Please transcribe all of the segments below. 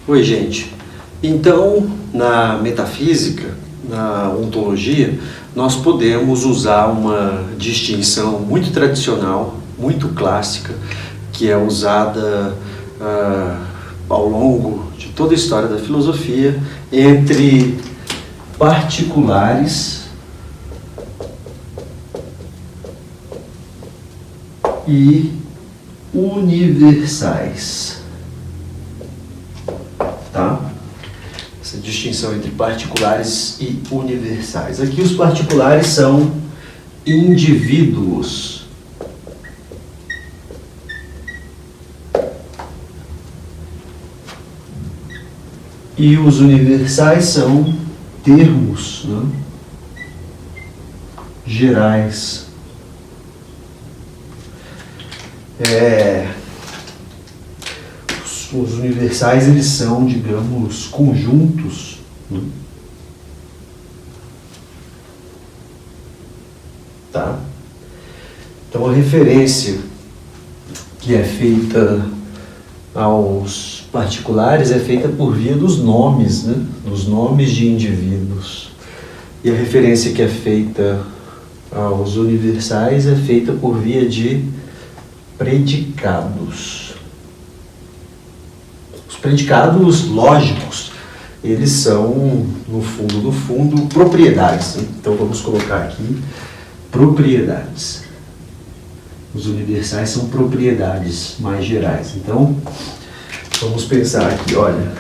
Oi, gente. Então, na metafísica, na ontologia, nós podemos usar uma distinção muito tradicional, muito clássica, que é usada ao longo de toda a história da filosofia, entre particulares e universais. Tá? Essa distinção entre particulares e universais. Aqui os particulares são indivíduos. E os universais são termos, né? Gerais. Os universais, eles são, digamos, conjuntos, né? Tá? Então, a referência que é feita aos particulares é feita por via dos nomes, né? Dos nomes de indivíduos. E a referência que é feita aos universais é feita por via de predicados. Os predicados lógicos, eles são, no fundo, propriedades, né? Então vamos colocar aqui propriedades. Os universais são propriedades mais gerais. Então, vamos pensar aqui, olha,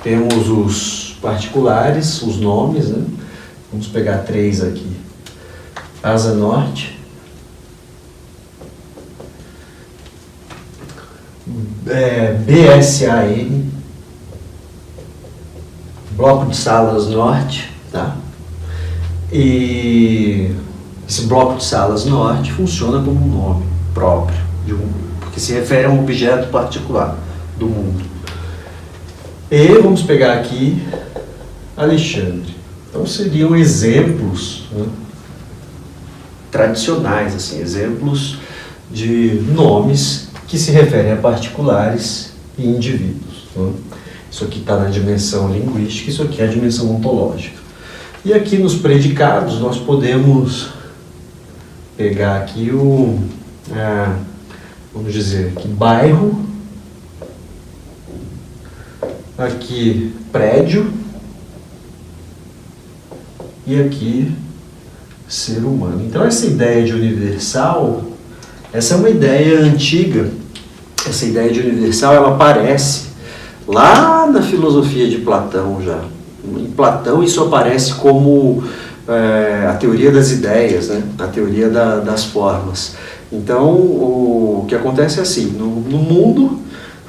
temos os particulares, os nomes, né? Vamos pegar 3 aqui. Asa Norte, BSAN, Bloco de Salas Norte, tá? E esse Bloco de Salas Norte funciona como um nome próprio, porque se refere a um objeto particular do mundo. E vamos pegar aqui Alexandre. Então seriam exemplos, né, tradicionais, assim, exemplos de nomes que se referem a particulares e indivíduos, né? Isso aqui está na dimensão linguística, isso aqui é a dimensão ontológica. E aqui nos predicados nós podemos pegar aqui vamos dizer aqui bairro, aqui prédio e aqui ser humano. Então essa ideia de universal, essa é uma ideia antiga. Essa ideia de universal, ela aparece lá na filosofia de Platão já. Em Platão isso aparece como a teoria das ideias, né? A teoria das formas. Então o que acontece é assim, no mundo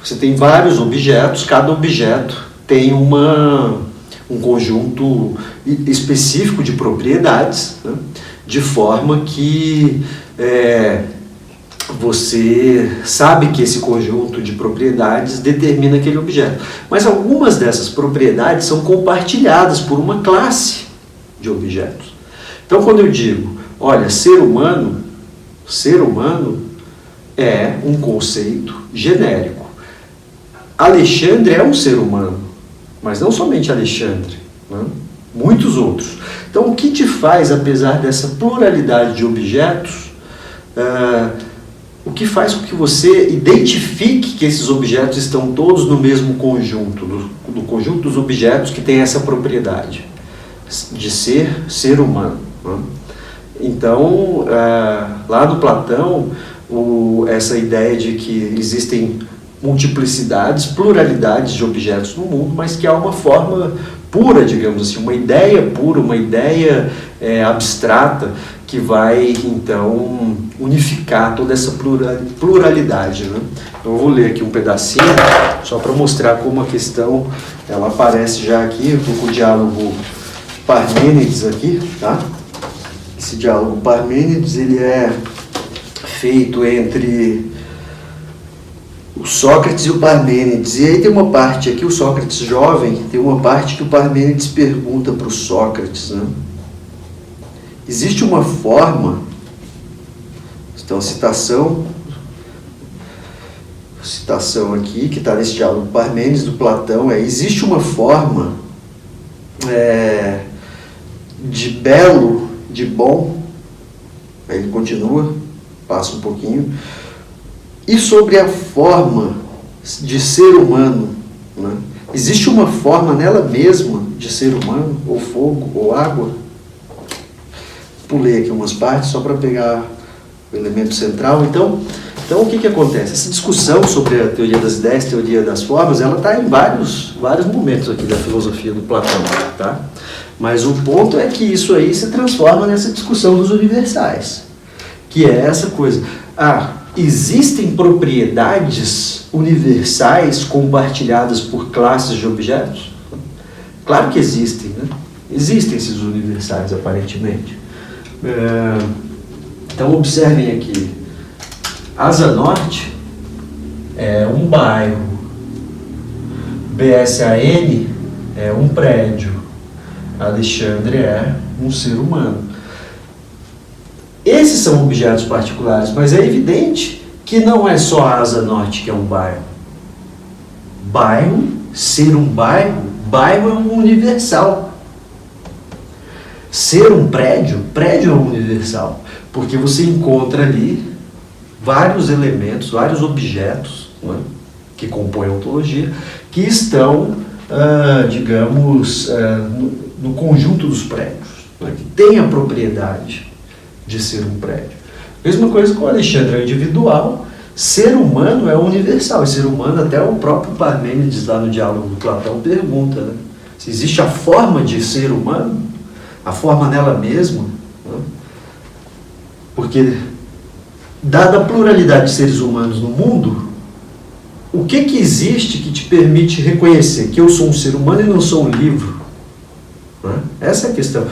você tem vários objetos, cada objeto tem um conjunto específico de propriedades, né? De forma que você sabe que esse conjunto de propriedades determina aquele objeto. Mas algumas dessas propriedades são compartilhadas por uma classe de objetos. Então, quando eu digo, olha, ser humano é um conceito genérico. Alexandre é um ser humano, mas não somente Alexandre, né? Muitos outros. Então, o que te faz, apesar dessa pluralidade de objetos, o que faz com que você identifique que esses objetos estão todos no mesmo conjunto, do conjunto dos objetos que tem essa propriedade de ser humano, né? Então, lá no Platão, essa ideia de que existem multiplicidades, pluralidades de objetos no mundo, mas que há uma forma pura, digamos assim, uma ideia pura, uma ideia abstrata, que vai, então, unificar toda essa pluralidade, né? Então, eu vou ler aqui um pedacinho, só para mostrar como a questão, ela aparece já aqui. Eu estou com o diálogo Parmênides aqui, tá? Esse diálogo Parmênides, ele é feito entre o Sócrates e o Parmênides. E aí tem uma parte aqui, o Sócrates jovem, tem uma parte que o Parmênides pergunta para o Sócrates, né? Existe uma forma, então, citação, citação aqui, que está nesse diálogo Parmênides do Platão, existe uma forma de belo, de bom, aí ele continua, passa um pouquinho, e sobre a forma de ser humano, né? Existe uma forma nela mesma de ser humano, ou fogo, ou água. Pulei aqui umas partes só para pegar o elemento central. Então o que acontece? Essa discussão sobre a teoria das ideias, teoria das formas, ela está em vários momentos aqui da filosofia do Platão, tá? Mas o ponto é que isso aí se transforma nessa discussão dos universais, que é essa coisa. Existem propriedades universais compartilhadas por classes de objetos? Claro que existem, né? Existem esses universais, aparentemente. Então, observem aqui. Asa Norte é um bairro. BSAN é um prédio. Alexandre é um ser humano. Esses são objetos particulares, mas é evidente que não é só a Asa Norte que é um bairro. Bairro, ser um bairro é um universal. Ser um prédio é um universal, porque você encontra ali vários elementos, vários objetos, né, que compõem a ontologia, que estão, digamos, no conjunto dos prédios, né, que tem a propriedade de ser um prédio. Mesma coisa com o Alexandre, é individual. Ser humano é universal, e ser humano, até o próprio Parmênides lá no diálogo do Platão pergunta, né, se existe a forma de ser humano, a forma nela mesma, né, porque dada a pluralidade de seres humanos no mundo, o que existe que te permite reconhecer que eu sou um ser humano e não sou um livro? Né? Essa é a questão.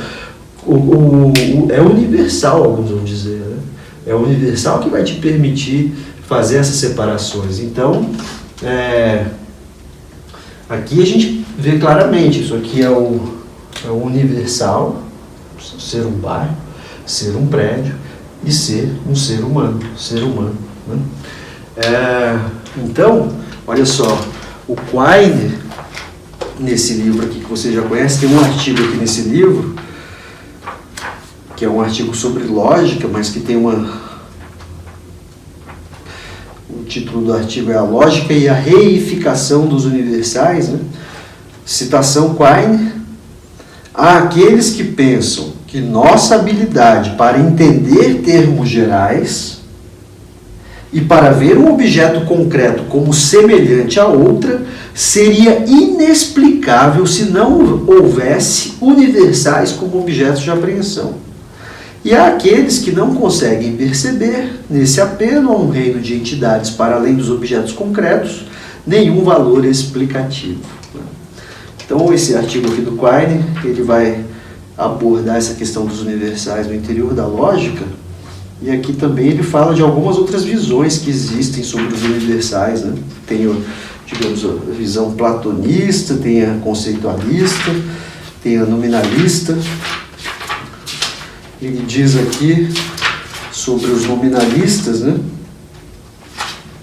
É universal, alguns vão dizer, né? É universal que vai te permitir fazer essas separações. Então, aqui a gente vê claramente, isso aqui é o universal, ser um bairro, ser um prédio e ser um ser humano, né? Então, olha só, o Quine, nesse livro aqui que você já conhece, tem um artigo aqui nesse livro, que é um artigo sobre lógica, mas que tem o título do artigo é A Lógica e a Reificação dos Universais, né? Citação Quine: há aqueles que pensam que nossa habilidade para entender termos gerais e para ver um objeto concreto como semelhante a outra seria inexplicável se não houvesse universais como objetos de apreensão. E há aqueles que não conseguem perceber, nesse apelo a um reino de entidades para além dos objetos concretos, nenhum valor explicativo. Então, esse artigo aqui do Quine, ele vai abordar essa questão dos universais no interior da lógica, e aqui também ele fala de algumas outras visões que existem sobre os universais, né? Tem, digamos, a visão platonista, tem a conceitualista, tem a nominalista. Ele diz aqui sobre os nominalistas, né?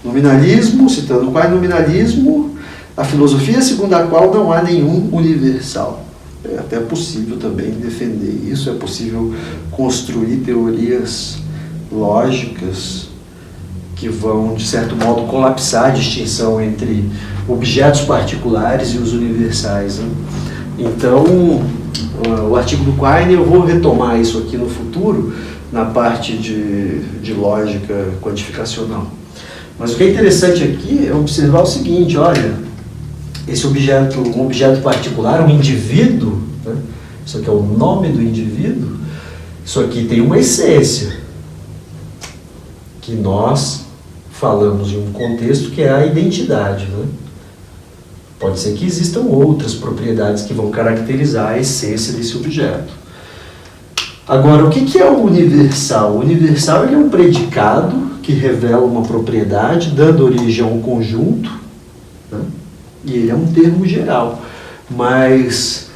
Nominalismo, citando qual é nominalismo, a filosofia segundo a qual não há nenhum universal. É até possível também defender isso, é possível construir teorias lógicas que vão, de certo modo, colapsar a distinção entre objetos particulares e os universais, né? Então, o artigo do Quine, eu vou retomar isso aqui no futuro, na parte de lógica quantificacional. Mas o que é interessante aqui é observar o seguinte: olha, esse objeto, um objeto particular, um indivíduo, né? Isso aqui é o nome do indivíduo, isso aqui tem uma essência, que nós falamos em um contexto que é a identidade, né? Pode ser que existam outras propriedades que vão caracterizar a essência desse objeto. Agora, o que é o universal? O universal, ele é um predicado que revela uma propriedade, dando origem a um conjunto, né? E ele é um termo geral. Mas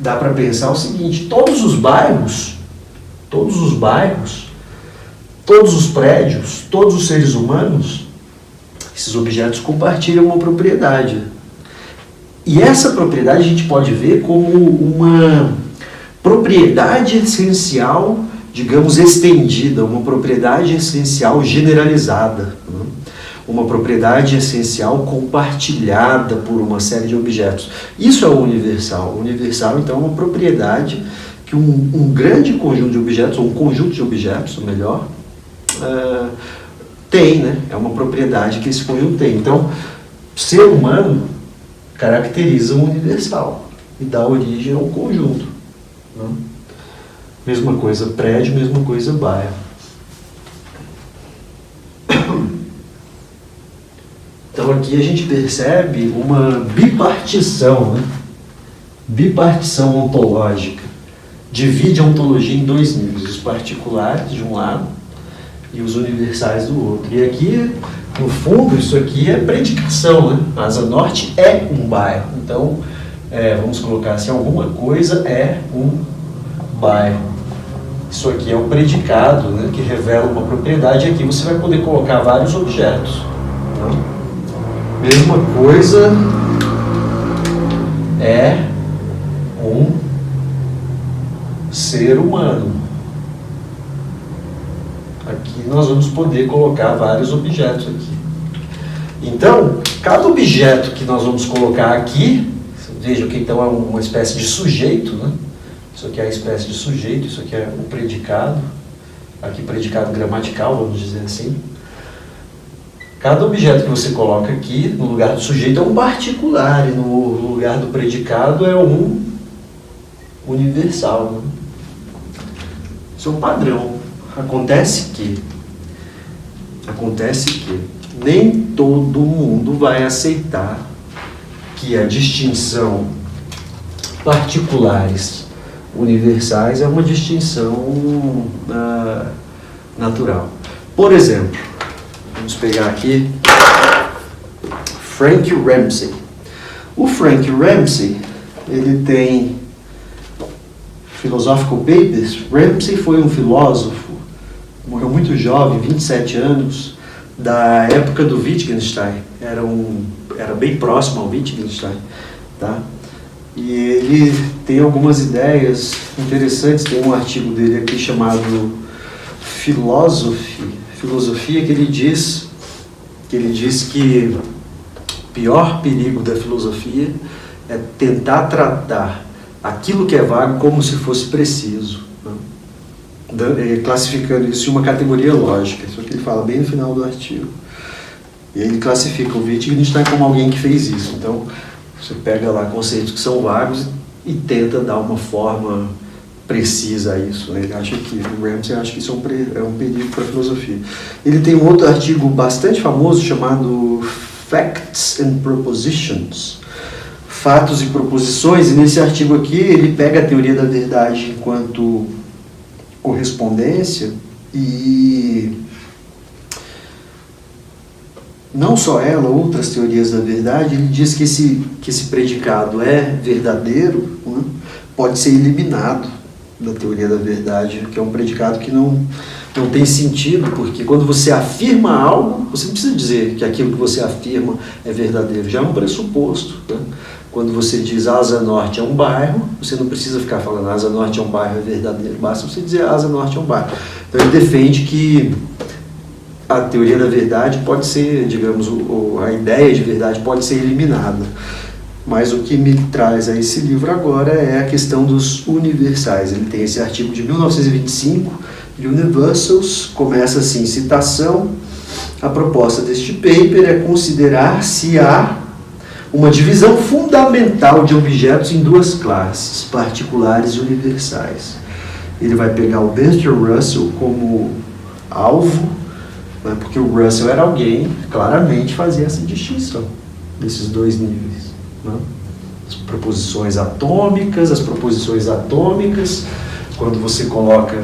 dá para pensar o seguinte: todos os bairros, todos os prédios, todos os seres humanos Esses objetos compartilham uma propriedade. E essa propriedade a gente pode ver como uma propriedade essencial, digamos, estendida, uma propriedade essencial generalizada, né? Uma propriedade essencial compartilhada por uma série de objetos. Isso é o universal. O universal, então, é uma propriedade que um grande conjunto de objetos, ou um conjunto de objetos, ou melhor, tem, né? É uma propriedade que esse conjunto tem. Então, ser humano caracteriza um universal e dá origem a um conjunto, né? Mesma coisa prédio, mesma coisa bairro. Então aqui a gente percebe uma bipartição, né? Bipartição ontológica. Divide a ontologia em dois níveis, os particulares de um lado e os universais do outro. E aqui, no fundo, isso aqui é predicação, né? Asa Norte é um bairro. Então, vamos colocar assim, alguma coisa é um bairro. Isso aqui é um predicado, né, que revela uma propriedade. E aqui você vai poder colocar vários objetos, né? Mesma coisa é um ser humano. Aqui nós vamos poder colocar vários objetos aqui. Então, cada objeto que nós vamos colocar aqui, veja que então é uma espécie de sujeito, né? Isso aqui é a espécie de sujeito, isso aqui é o predicado, aqui predicado gramatical, vamos dizer assim. Cada objeto que você coloca aqui, no lugar do sujeito, é um particular, e no lugar do predicado é um universal, né? Isso é um padrão. Acontece que nem todo mundo vai aceitar que a distinção particulares universais é uma distinção natural. Por exemplo, vamos pegar aqui Frank Ramsey. O Frank Ramsey, ele tem Philosophical Papers. Ramsey foi um filósofo, morreu muito jovem, 27 anos, da época do Wittgenstein. Era bem próximo ao Wittgenstein, tá? E ele tem algumas ideias interessantes. Tem um artigo dele aqui chamado Filosofia, que ele diz que o pior perigo da filosofia é tentar tratar aquilo que é vago como se fosse preciso, né? Classificando isso em uma categoria lógica. Isso que ele fala bem no final do artigo. E ele classifica o Wittgenstein como alguém que fez isso. Então, você pega lá conceitos que são vagos e tenta dar uma forma precisa a isso, né? Ele acha que, o Ramsey acha que isso é um perigo para a filosofia. Ele tem um outro artigo bastante famoso chamado Facts and Propositions, Fatos e Proposições, e nesse artigo aqui ele pega a teoria da verdade enquanto correspondência e não só ela, outras teorias da verdade. Ele diz que esse predicado é verdadeiro, né? Pode ser eliminado da teoria da verdade, que é um predicado que não tem sentido, porque quando você afirma algo, você não precisa dizer que aquilo que você afirma é verdadeiro, já é um pressuposto, né? Quando você diz Asa Norte é um bairro, você não precisa ficar falando Asa Norte é um bairro, é verdadeiro, basta você dizer Asa Norte é um bairro. Então ele defende que a teoria da verdade pode ser, digamos, a ideia de verdade pode ser eliminada. Mas o que me traz a esse livro agora é a questão dos universais. Ele tem esse artigo de 1925, Universals, começa assim, citação: a proposta deste paper é considerar se há uma divisão fundamental de objetos em duas classes, particulares e universais. Ele vai pegar o Bertrand Russell como alvo, né, porque o Russell era alguém que claramente fazia essa distinção desses dois níveis, né? As proposições atômicas, quando você coloca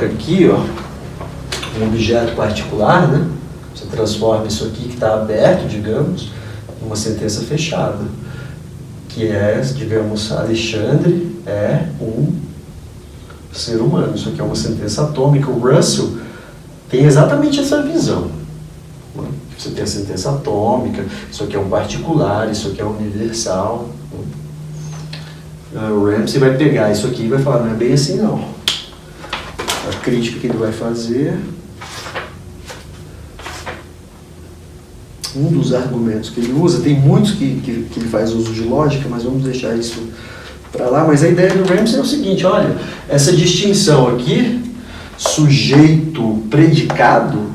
aqui, ó, um objeto particular, né? Você transforma isso aqui que está aberto, digamos, em uma sentença fechada, que é, digamos, Alexandre é um ser humano. Isso aqui é uma sentença atômica. O Russell tem exatamente essa visão. Você tem a sentença atômica, isso aqui é um particular, isso aqui é um universal. O Ramsey vai pegar isso aqui e vai falar, não é bem assim não. A crítica que ele vai fazer, um dos argumentos que ele usa, tem muitos que ele faz uso de lógica, mas vamos deixar isso para lá. Mas a ideia do Ramsey é o seguinte, olha, essa distinção aqui, sujeito-predicado,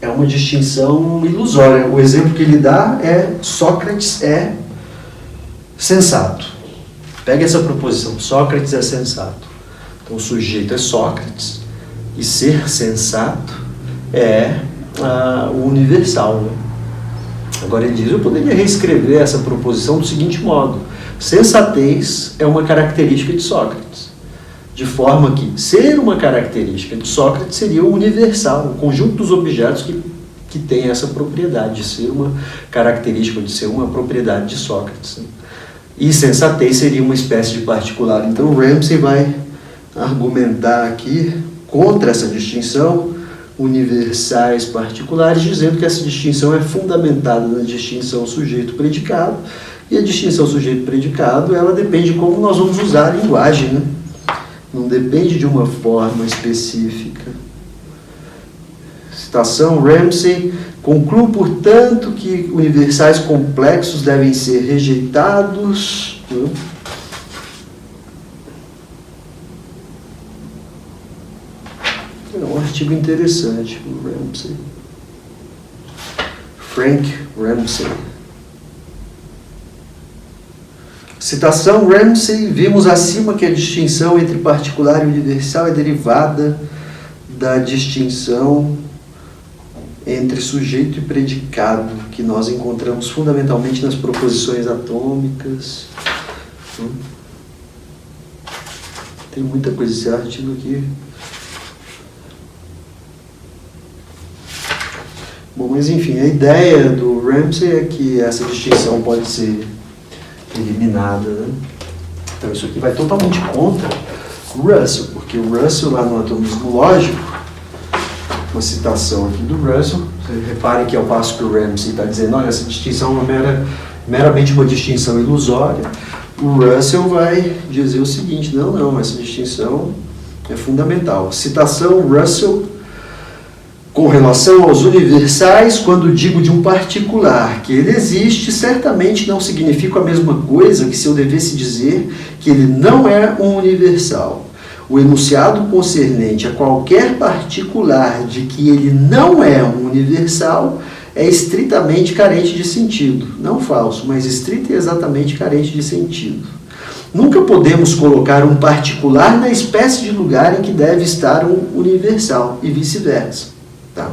é uma distinção ilusória. O exemplo que ele dá é Sócrates é sensato. Pega essa proposição, Sócrates é sensato. Então o sujeito é Sócrates e ser sensato é o universal. Né? Agora ele diz, eu poderia reescrever essa proposição do seguinte modo: sensatez é uma característica de Sócrates. De forma que ser uma característica de Sócrates seria o universal, o conjunto dos objetos que tem essa propriedade de ser uma característica, de ser uma propriedade de Sócrates. Né? E sensatez seria uma espécie de particular. Então o Ramsey vai argumentar aqui contra essa distinção, universais particulares, dizendo que essa distinção é fundamentada na distinção sujeito-predicado, e a distinção sujeito-predicado, ela depende de como nós vamos usar a linguagem, né? Não depende de uma forma específica. Citação, Ramsey conclui, portanto, que universais complexos devem ser rejeitados. É um artigo interessante, o Ramsey. Frank Ramsey. Citação, Ramsey, vimos acima que a distinção entre particular e universal é derivada da distinção entre sujeito e predicado, que nós encontramos fundamentalmente nas proposições atômicas. Tem muita coisa esse artigo aqui. Bom, mas enfim, a ideia do Ramsey é que essa distinção pode ser eliminada, né? Então isso aqui vai totalmente contra o Russell, porque o Russell lá no atomismo lógico, uma citação aqui do Russell, você repare que ao passo que o Ramsey está dizendo, olha, essa distinção é meramente uma distinção ilusória, o Russell vai dizer o seguinte, não, essa distinção é fundamental. Citação, Russell, com relação aos universais, quando digo de um particular que ele existe, certamente não significa a mesma coisa que se eu devesse dizer que ele não é um universal. O enunciado concernente a qualquer particular de que ele não é um universal é estritamente carente de sentido. Não falso, mas estrito e exatamente carente de sentido. Nunca podemos colocar um particular na espécie de lugar em que deve estar um universal, e vice-versa. Tá?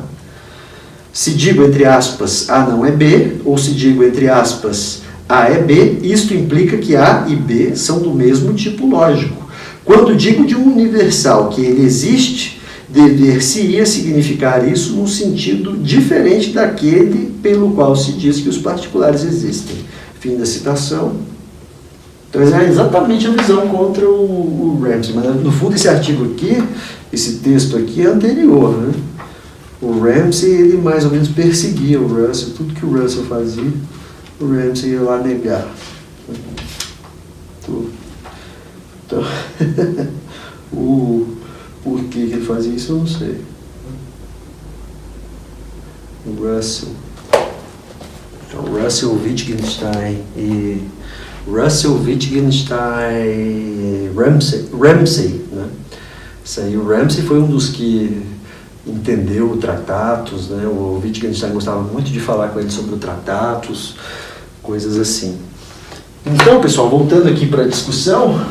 Se digo, entre aspas, A não é B, ou se digo, entre aspas, A é B, isto implica que A e B são do mesmo tipo lógico. Quando digo de um universal que ele existe, dever-se-ia significar isso num sentido diferente daquele pelo qual se diz que os particulares existem. Fim da citação. Então, é exatamente a visão contra o Ramsey. Mas, no fundo, esse artigo aqui, esse texto aqui é anterior, né? O Ramsey, ele mais ou menos perseguia o Russell, tudo que o Russell fazia, o Ramsey ia lá negar. Então, o porquê que ele fazia isso, eu não sei. O Russell. Então, Russell Wittgenstein e Ramsey, né? Isso aí, o Ramsey foi um dos que entendeu o Tratatus, né? O Wittgenstein gostava muito de falar com ele sobre o Tratatus, coisas assim. Então, pessoal, voltando aqui para a discussão,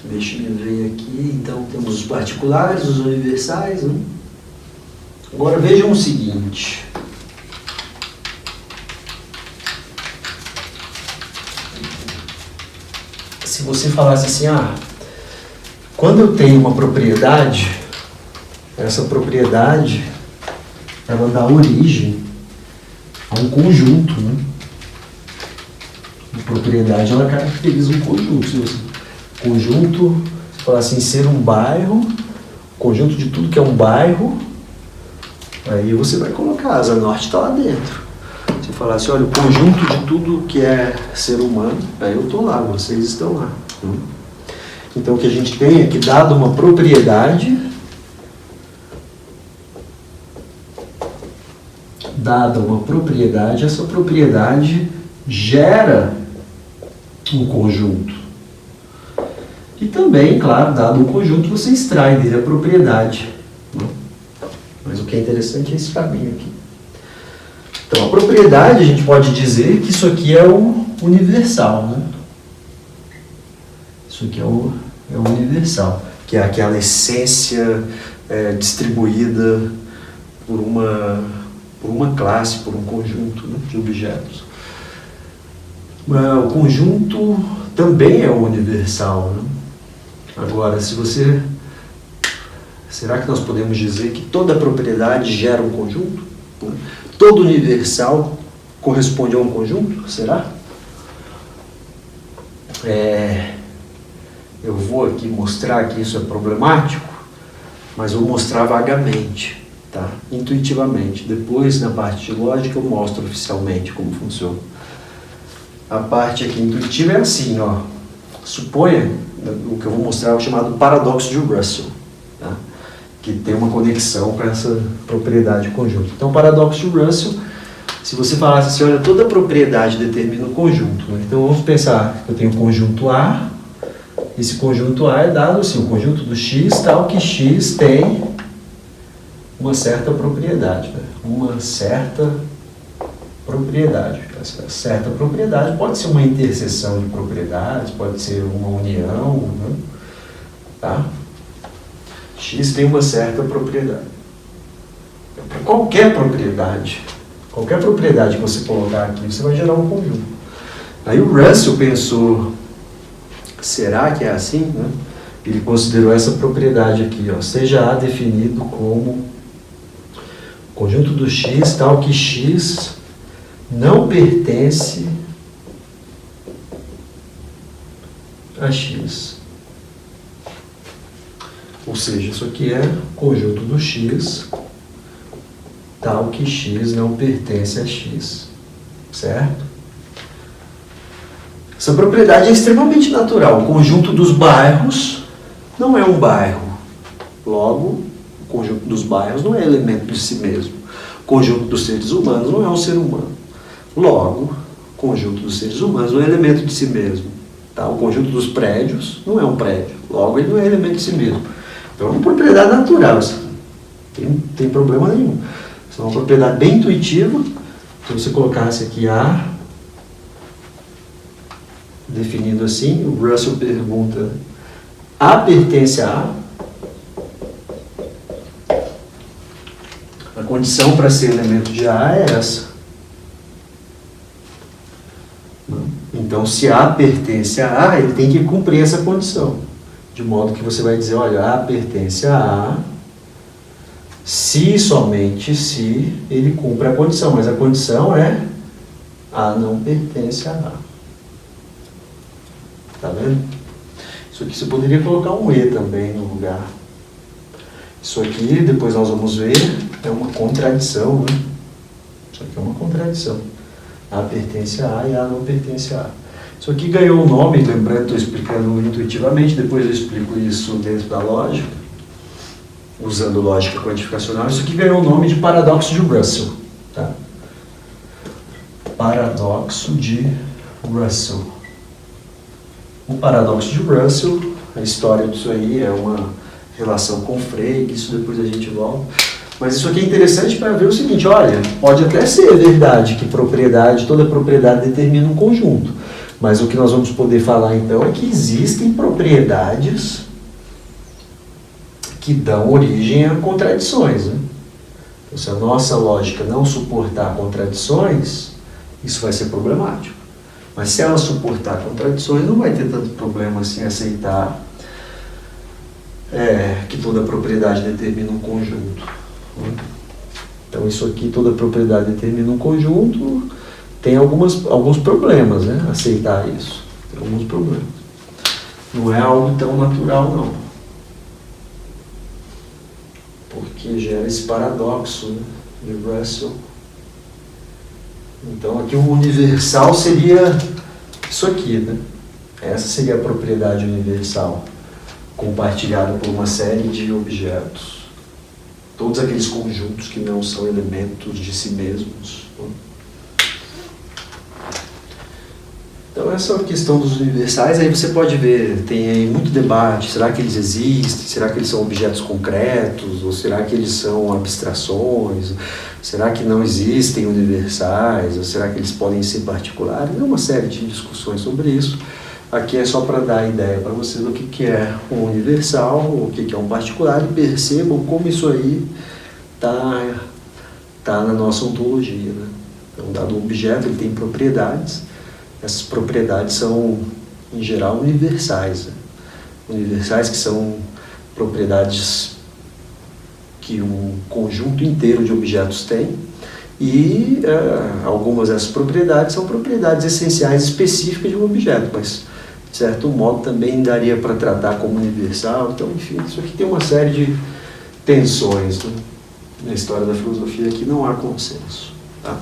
deixa eu ver aqui, então temos os particulares, os universais, né? Agora vejam o seguinte. Se você falasse assim, quando eu tenho uma propriedade, essa propriedade, ela dá origem a um conjunto, né? A propriedade, ela caracteriza um conjunto. Conjunto, você falar assim, ser um bairro, conjunto de tudo que é um bairro, aí você vai colocar, Asa Norte está lá dentro. Se falar assim, olha, o conjunto de tudo que é ser humano, aí eu estou lá, vocês estão lá. Então o que a gente tem é que, dado uma propriedade, essa propriedade gera um conjunto. E também, claro, dado um conjunto, você extrai dele a propriedade. Mas o que é interessante é esse caminho aqui. Então, a propriedade, a gente pode dizer que isso aqui é o universal, né? Isso aqui é o universal, que é aquela essência distribuída por uma classe, por um conjunto, né, de objetos. O conjunto também é o universal, né? Agora, será que nós podemos dizer que toda propriedade gera um conjunto? Todo universal corresponde a um conjunto? Será? Eu vou aqui mostrar que isso é problemático, mas vou mostrar vagamente, tá? Intuitivamente. Depois, na parte de lógica, eu mostro oficialmente como funciona. A parte aqui intuitiva é assim, ó. Suponha, o que eu vou mostrar é o chamado paradoxo de Russell, tá? Que tem uma conexão com essa propriedade conjunto. Então, o paradoxo de Russell, se você falasse assim, olha, toda propriedade determina o conjunto, né? Então, vamos pensar que eu tenho o conjunto A, esse conjunto A é dado assim, o conjunto do X, tal que X tem uma certa propriedade, né? Uma certa propriedade. Essa certa propriedade pode ser uma interseção de propriedades, pode ser uma união, né? Tá? X tem uma certa propriedade. Qualquer propriedade que você colocar aqui, você vai gerar um conjunto. Aí o Russell pensou, será que é assim, né? Ele considerou essa propriedade aqui, ó, seja A definido como conjunto do X, tal que X não pertence a X. Ou seja, isso aqui é conjunto do X, tal que X não pertence a X. Certo? Essa propriedade é extremamente natural. O conjunto dos bairros não é um bairro. Logo, o conjunto dos bairros não é elemento de si mesmo. O conjunto dos seres humanos não é um ser humano. Logo, o conjunto dos seres humanos não é elemento de si mesmo. Tá? O conjunto dos prédios não é um prédio. Logo, ele não é elemento de si mesmo. Então, é uma propriedade natural. Não tem problema nenhum. Isso é uma propriedade bem intuitiva. Se você colocasse aqui A, definindo assim, o Russell pergunta, A pertence a A? A condição para ser elemento de A é essa. Então, se A pertence a A, ele tem que cumprir essa condição. De modo que você vai dizer, olha, A pertence a A, se somente se ele cumpre a condição. Mas a condição é A não pertence a A. Tá vendo? Isso aqui você poderia colocar um E também no lugar. Isso aqui, depois nós vamos ver, é uma contradição, né? Isso aqui é uma contradição. A pertence a A e A não pertence a A. Isso aqui ganhou um nome, lembrando, estou explicando intuitivamente, depois eu explico isso dentro da lógica, usando lógica quantificacional. Isso aqui ganhou o nome de paradoxo de Russell. Tá? Paradoxo de Russell. O paradoxo de Russell, a história disso aí é uma relação com Frege, isso depois a gente volta. Mas isso aqui é interessante para ver o seguinte, olha, pode até ser verdade que toda propriedade determina um conjunto. Mas o que nós vamos poder falar então é que existem propriedades que dão origem a contradições, né? Então, se a nossa lógica não suportar contradições, isso vai ser problemático. Mas se ela suportar contradições, não vai ter tanto problema assim aceitar que toda propriedade determina um conjunto. Então isso aqui, toda propriedade determina um conjunto, tem alguns problemas, né? Aceitar isso. Tem alguns problemas. não é algo tão natural, não. Porque gera esse paradoxo, né, de Russell. Então aqui o universal seria isso aqui, né? Essa seria a propriedade universal, compartilhada por uma série de objetos. Todos aqueles conjuntos que não são elementos de si mesmos. Então essa é a questão dos universais. Aí você pode ver, tem aí muito debate, será que eles existem? Será que eles são objetos concretos? Ou será que eles são abstrações? Será que não existem universais? Ou será que eles podem ser particulares? É uma série de discussões sobre isso. Aqui é só para dar a ideia para vocês do que é um universal, o que é um particular, e percebam como isso aí tá na nossa ontologia, né? Um dado objeto ele tem propriedades. Essas propriedades são, em geral, universais. Né? Universais que são propriedades que um conjunto inteiro de objetos tem, e algumas dessas propriedades são propriedades essenciais específicas de um objeto, mas, de certo modo, também daria para tratar como universal. Então, enfim, isso aqui tem uma série de tensões, né? Na história da filosofia que não há consenso. Tá?